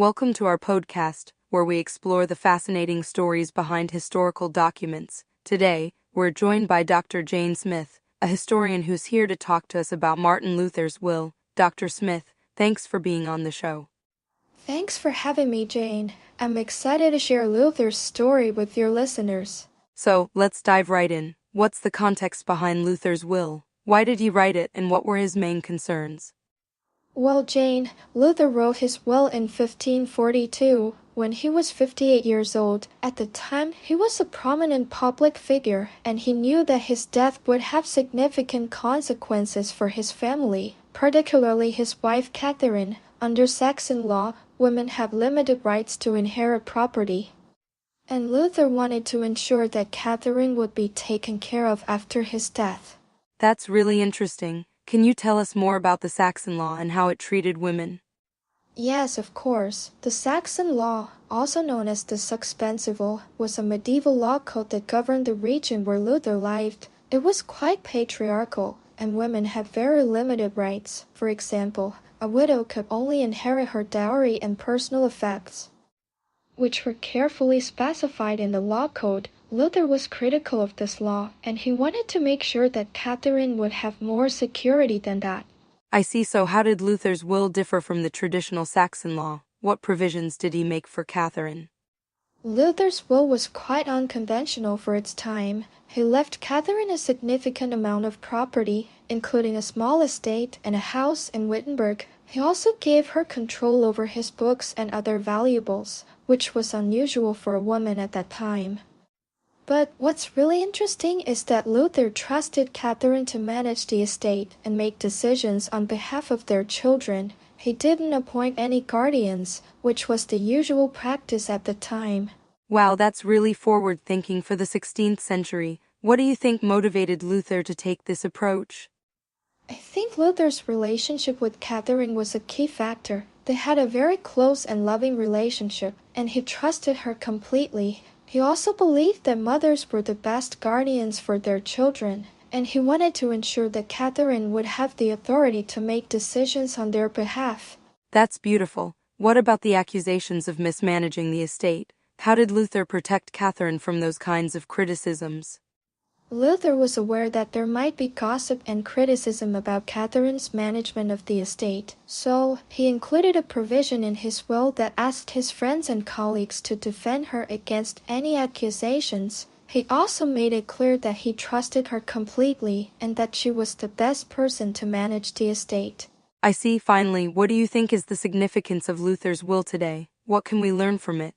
Welcome to our podcast, where we explore the fascinating stories behind historical documents. Today, we're joined by Dr. Jane Smith, a historian who's here to talk to us about Martin Luther's will. Dr. Smith, thanks for being on the show. Thanks for having me, Jane. I'm excited to share Luther's story with your listeners. So, let's dive right in. What's the context behind Luther's will? Why did he write it, and what were his main concerns? Well, Jane, Luther wrote his will in 1542 when he was 58 years old. At the time, he was a prominent public figure, and he knew that his death would have significant consequences for his family, particularly his wife Catherine. Under Saxon law, women have limited rights to inherit property. And Luther wanted to ensure that Catherine would be taken care of after his death. That's really interesting. Can you tell us more about the Saxon law and how it treated women? Yes, of course. The Saxon law, also known as the Suspensivil, was a medieval law code that governed the region where Luther lived. It was quite patriarchal, and women had very limited rights. For example, a widow could only inherit her dowry and personal effects, which were carefully specified in the law code. Luther was critical of this law, and he wanted to make sure that Catherine would have more security than that. I see. So how did Luther's will differ from the traditional Saxon law? What provisions did he make for Catherine? Luther's will was quite unconventional for its time. He left Catherine a significant amount of property, including a small estate and a house in Wittenberg. He also gave her control over his books and other valuables, which was unusual for a woman at that time. But what's really interesting is that Luther trusted Catherine to manage the estate and make decisions on behalf of their children. He didn't appoint any guardians, which was the usual practice at the time. Wow, that's really forward-thinking for the 16th century. What do you think motivated Luther to take this approach? I think Luther's relationship with Catherine was a key factor. They had a very close and loving relationship, and he trusted her completely. He also believed that mothers were the best guardians for their children, and he wanted to ensure that Catherine would have the authority to make decisions on their behalf. That's beautiful. What about the accusations of mismanaging the estate? How did Luther protect Catherine from those kinds of criticisms? Luther was aware that there might be gossip and criticism about Catherine's management of the estate, so he included a provision in his will that asked his friends and colleagues to defend her against any accusations. He also made it clear that he trusted her completely and that she was the best person to manage the estate. I see. Finally, what do you think is the significance of Luther's will today? What can we learn from it?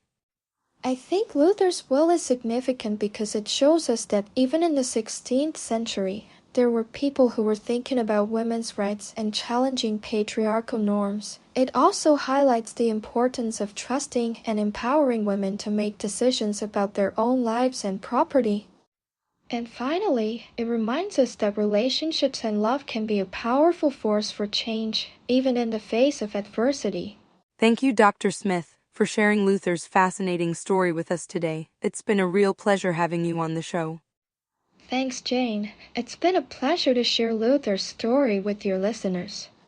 I think Luther's will is significant because it shows us that even in the 16th century, there were people who were thinking about women's rights and challenging patriarchal norms. It also highlights the importance of trusting and empowering women to make decisions about their own lives and property. And finally, it reminds us that relationships and love can be a powerful force for change, even in the face of adversity. Thank you, Dr. Smith, for sharing Luther's fascinating story with us today. It's been a real pleasure having you on the show. Thanks, Jane. It's been a pleasure to share Luther's story with your listeners.